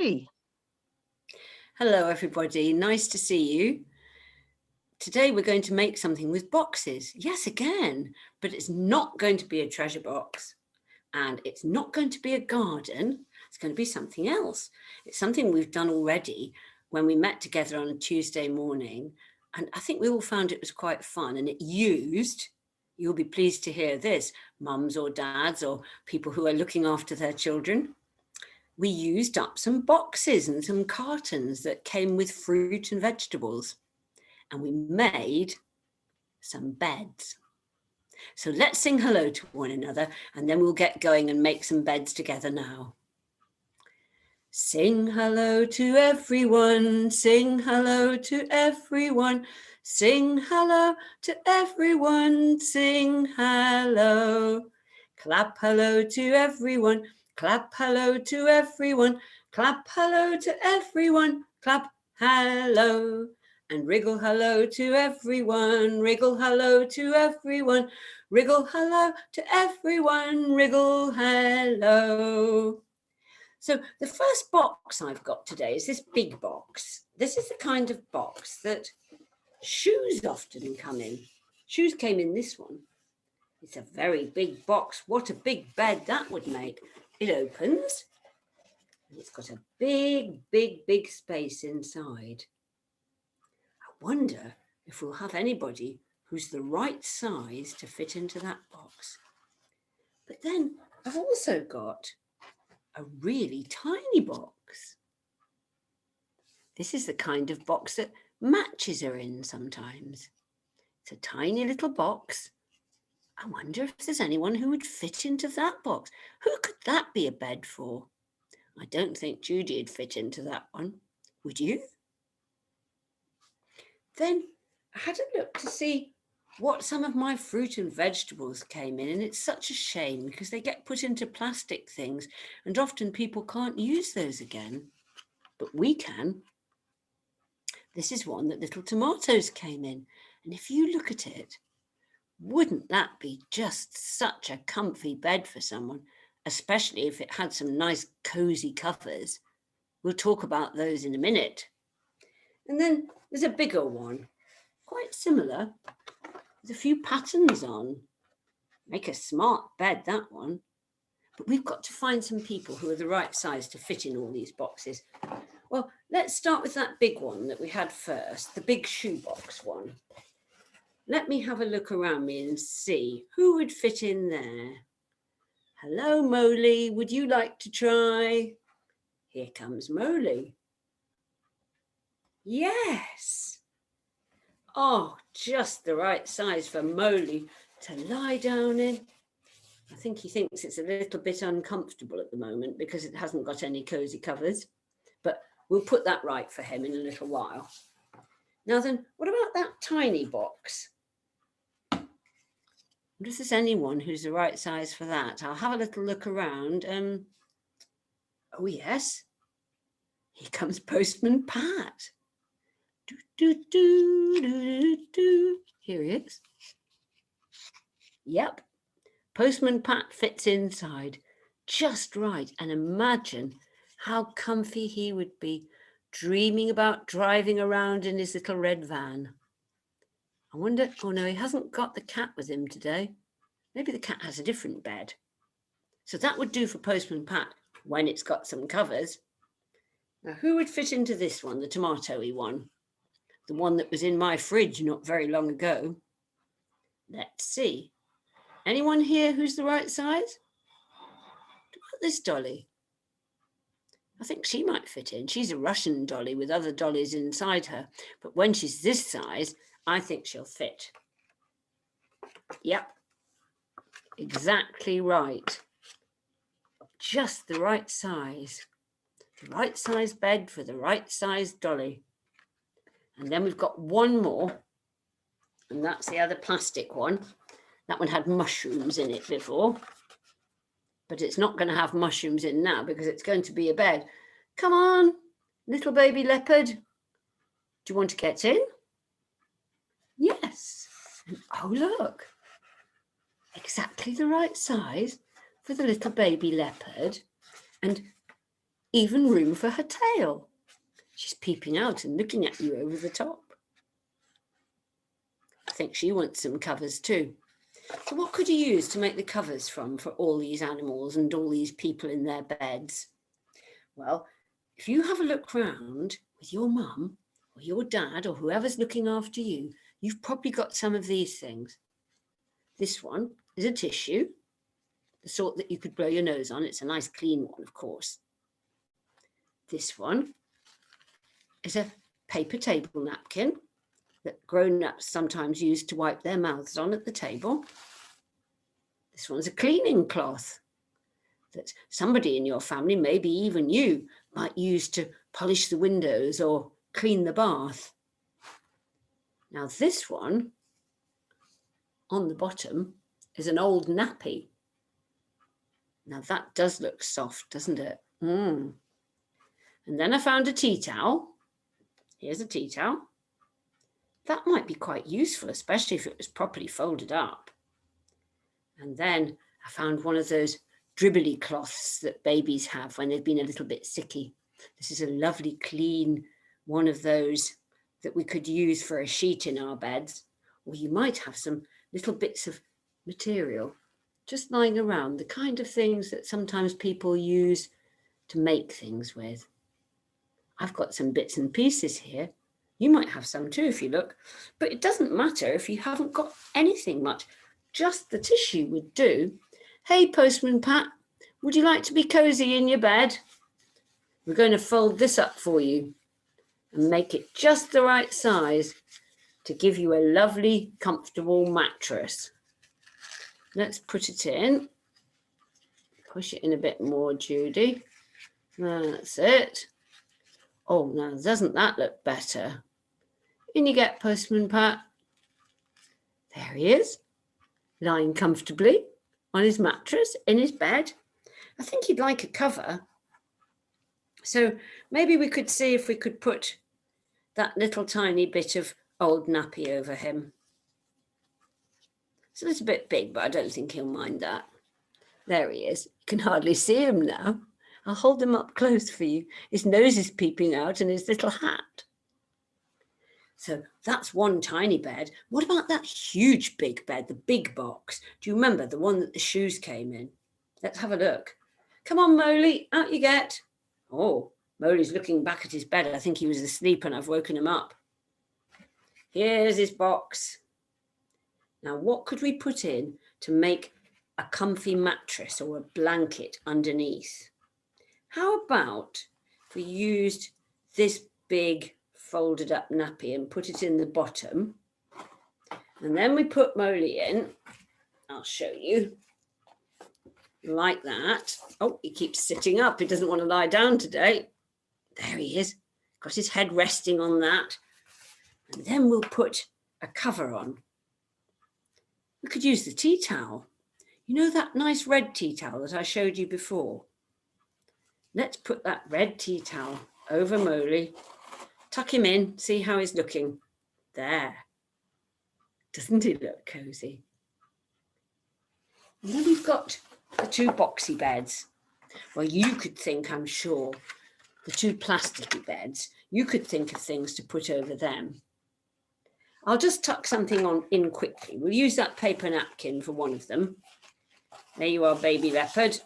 Judy. Hello everybody, nice to see you. Today we're going to make something with boxes. Yes, again, but it's not going to be a treasure box and it's not going to be a garden. It's going to be something else. It's something we've done already when we met together on a Tuesday morning, and I think we all found it was quite fun, and it used, you'll be pleased to hear this, mums or dads or people who are looking after their children. We used up some boxes and some cartons that came with fruit and vegetables, and we made some beds. So let's sing hello to one another, and then we'll get going and make some beds together now. Sing hello to everyone, sing hello to everyone, sing hello to everyone, sing hello. Clap hello to everyone, clap hello to everyone, clap hello to everyone, clap hello. And wriggle hello to everyone, wriggle hello to everyone, wriggle hello to everyone, wriggle hello. So the first box I've got today is this big box. This is the kind of box that shoes often come in. Shoes came in this one. It's a very big box. What a big bed that would make. It opens and it's got a big space inside. I wonder if we'll have anybody who's the right size to fit into that box. But then I've also got a really tiny box. This is the kind of box that matches are in sometimes. It's a tiny little box. I wonder if there's anyone who would fit into that box. Who could that be a bed for? I don't think Judy would fit into that one. Would you? Then I had a look to see what some of my fruit and vegetables came in, and it's such a shame because they get put into plastic things and often people can't use those again, but we can. This is one that little tomatoes came in, and if you look at it, wouldn't that be just such a comfy bed for someone, especially if it had some nice cozy covers. We'll talk about those in a minute. And then there's a bigger one, quite similar, with a few patterns on. Make a smart bed, that one. But we've got to find some people who are the right size to fit in all these boxes. Well, let's start with that big one that we had first, the big shoebox one. Let me have a look around me and see who would fit in there. Hello, Molly. Would you like to try? Here comes Molly. Yes. Oh, just the right size for Molly to lie down in. I think he thinks it's a little bit uncomfortable at the moment because it hasn't got any cozy covers, but we'll put that right for him in a little while. Now then, what about that tiny box? I wonder if there's anyone who's the right size for that. I'll have a little look around. Oh yes, here comes Postman Pat. Do, do, do, do, do, do. Here he is. Yep, Postman Pat fits inside just right, and imagine how comfy he would be dreaming about driving around in his little red van. I wonder, oh no, he hasn't got the cat with him today. Maybe the cat has a different bed. So that would do for Postman Pat when it's got some covers. Now, who would fit into this one, the tomato-y one? The one that was in my fridge not very long ago. Let's see. Anyone here who's the right size? What about this dolly? I think she might fit in. She's a Russian dolly with other dollies inside her. But when she's this size, I think she'll fit. Yep, exactly right. Just the right size. The right size bed for the right size dolly. And then we've got one more, and that's the other plastic one. That one had mushrooms in it before, but it's not going to have mushrooms in now because it's going to be a bed. Come on, little baby leopard. Do you want to get in? Yes. And oh, look. Exactly the right size for the little baby leopard. And even room for her tail. She's peeping out and looking at you over the top. I think she wants some covers too. So what could you use to make the covers from for all these animals and all these people in their beds? Well, if you have a look round with your mum or your dad or whoever's looking after you, you've probably got some of these things. This one is a tissue, the sort that you could blow your nose on. It's a nice clean one, of course. This one is a paper table napkin that grown-ups sometimes use to wipe their mouths on at the table. This one's a cleaning cloth that somebody in your family, maybe even you, might use to polish the windows or clean the bath. Now this one on the bottom is an old nappy. Now that does look soft, doesn't it? And then I found a tea towel. Here's a tea towel. That might be quite useful, especially if it was properly folded up. And then I found one of those dribbly cloths that babies have when they've been a little bit sicky. This is a lovely, clean one of those that we could use for a sheet in our beds. Or you might have some little bits of material just lying around, the kind of things that sometimes people use to make things with. I've got some bits and pieces here. You might have some too if you look, but it doesn't matter if you haven't got anything much. Just the tissue would do. Hey, Postman Pat, would you like to be cozy in your bed? We're going to fold this up for you and make it just the right size to give you a lovely, comfortable mattress. Let's put it in. Push it in a bit more, Judy. That's it. Oh, now doesn't that look better? In you get, Postman Pat. There he is, lying comfortably on his mattress in his bed. I think he'd like a cover. So maybe we could see if we could put that little tiny bit of old nappy over him. It's a little bit big, but I don't think he'll mind that. There he is. You can hardly see him now. I'll hold him up close for you. His nose is peeping out and his little hat. So that's one tiny bed. What about that huge big bed, the big box? Do you remember the one that the shoes came in? Let's have a look. Come on, Moley, out you get. Oh, Moley's looking back at his bed. I think he was asleep and I've woken him up. Here's his box. Now, what could we put in to make a comfy mattress or a blanket underneath? How about if we used this big folded up nappy and put it in the bottom, and then we put Moley in. I'll show you. Like that. Oh, he keeps sitting up. He doesn't want to lie down today. There he is. Got his head resting on that. And then we'll put a cover on. We could use the tea towel. You know that nice red tea towel that I showed you before? Let's put that red tea towel over Moley. Tuck him in, see how he's looking. There. Doesn't he look cozy? And then we've got the two boxy beds. Well, you could think, I'm sure, the two plasticky beds, you could think of things to put over them. I'll just tuck something on in quickly. We'll use that paper napkin for one of them. There you are, baby leopard.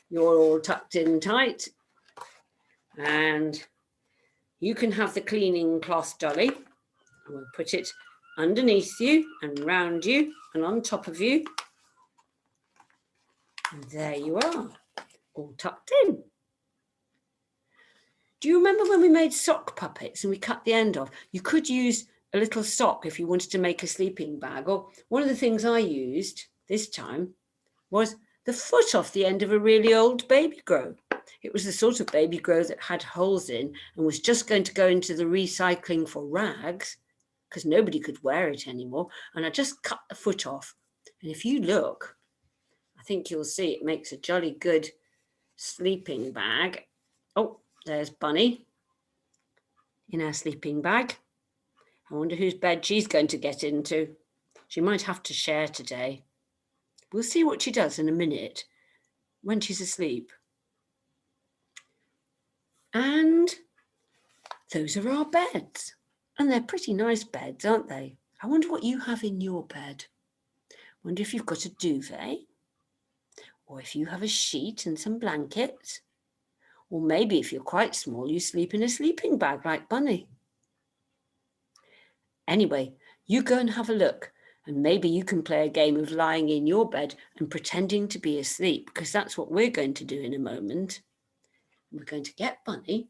You're all tucked in tight. And you can have the cleaning cloth, Dolly. We'll put it underneath you and round you and on top of you. And there you are, all tucked in. Do you remember when we made sock puppets and we cut the end off? You could use a little sock if you wanted to make a sleeping bag. Or one of the things I used this time was the foot off the end of a really old baby grow. It was the sort of baby grow that had holes in and was just going to go into the recycling for rags because nobody could wear it anymore. And I just cut the foot off. And if you look, I think you'll see it makes a jolly good sleeping bag. Oh, there's Bunny in her sleeping bag. I wonder whose bed she's going to get into. She might have to share today. We'll see what she does in a minute when she's asleep. Those are our beds. And they're pretty nice beds, aren't they? I wonder what you have in your bed. Wonder if you've got a duvet, or if you have a sheet and some blankets, or maybe if you're quite small, you sleep in a sleeping bag like Bunny. Anyway, you go and have a look, and maybe you can play a game of lying in your bed and pretending to be asleep, because that's what we're going to do in a moment. We're going to get Bunny,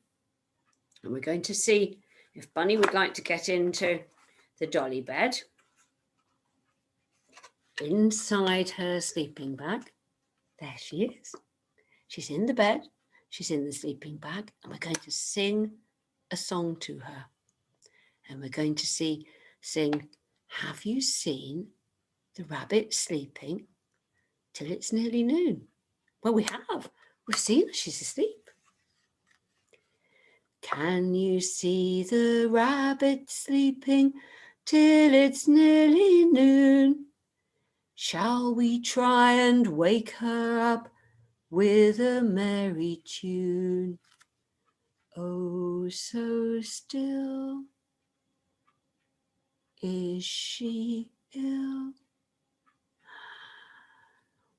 and we're going to see if Bunny would like to get into the dolly bed inside her sleeping bag. There she is. She's in the bed. She's in the sleeping bag, and we're going to sing a song to her. And we're going to sing, have you seen the rabbit sleeping till it's nearly noon? Well, we have. We've seen her. She's asleep. Can you see the rabbit sleeping till it's nearly noon? Shall we try and wake her up with a merry tune? Oh, so still is she ill?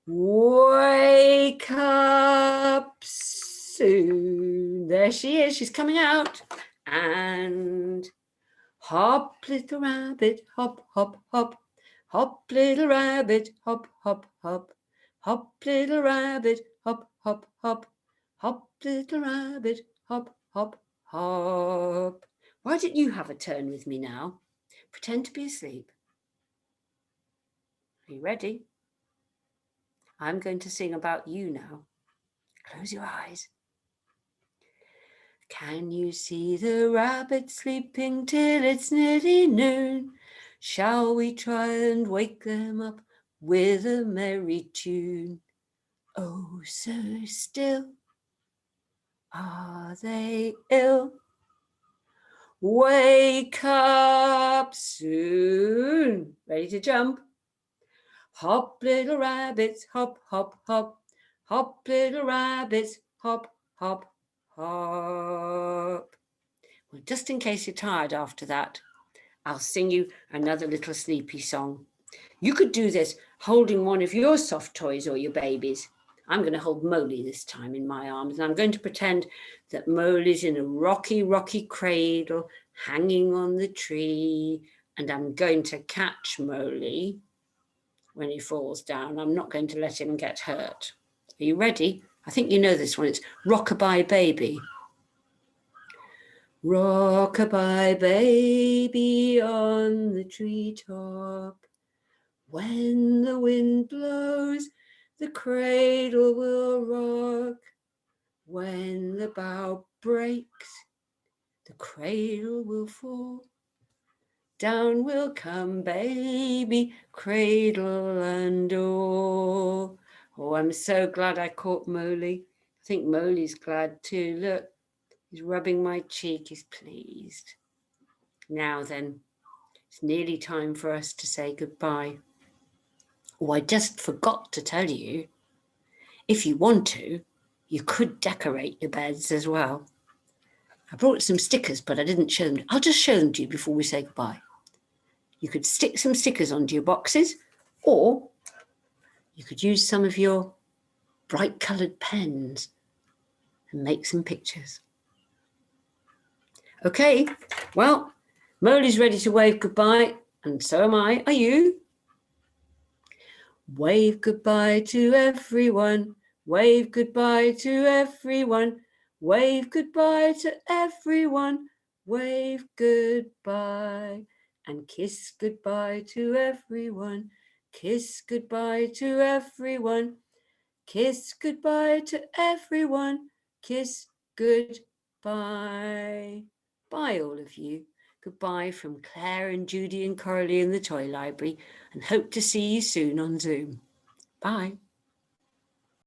Wake up soon. There she is. She's coming out. And hop, little rabbit, hop, hop, hop. Hop, little rabbit, hop, hop, hop. Hop, little rabbit, hop, hop, hop. Hop, little rabbit, hop, hop, hop. Why don't you have a turn with me now? Pretend to be asleep. Are you ready? I'm going to sing about you now. Close your eyes. Can you see the rabbit sleeping till it's nearly noon? Shall we try and wake them up with a merry tune? Oh, so still are they ill? Wake up soon. Ready to jump? Hop, little rabbits, hop, hop, hop. Hop, little rabbits, hop, hop, hop. Well, just in case you're tired after that, I'll sing you another little sleepy song. You could do this holding one of your soft toys or your babies. I'm going to hold Molly this time in my arms, and I'm going to pretend that Molly's in a rocky, rocky cradle hanging on the tree, and I'm going to catch Molly when he falls down. I'm not going to let him get hurt. Are you ready? I think you know this one. It's Rockabye Baby. Rockabye baby on the treetop. When the wind blows, the cradle will rock. When the bough breaks, the cradle will fall. Down will come baby, cradle and all. Oh, I'm so glad I caught Molly. I think Molly's glad too. Look, he's rubbing my cheek. He's pleased. Now then, it's nearly time for us to say goodbye. Oh, I just forgot to tell you, if you want to, you could decorate your beds as well. I brought some stickers, but I didn't show them. I'll just show them to you before we say goodbye. You could stick some stickers onto your boxes, or you could use some of your bright coloured pens and make some pictures. Okay, well, Molly's ready to wave goodbye, and so am I. Are you? Wave goodbye to everyone. Wave goodbye to everyone. Wave goodbye to everyone. Wave goodbye. And kiss goodbye to everyone. Kiss goodbye to everyone. Kiss goodbye to everyone. Kiss goodbye. Bye, all of you. Goodbye from Claire and Judy and Carly in the toy library, and hope to see you soon on Zoom. Bye.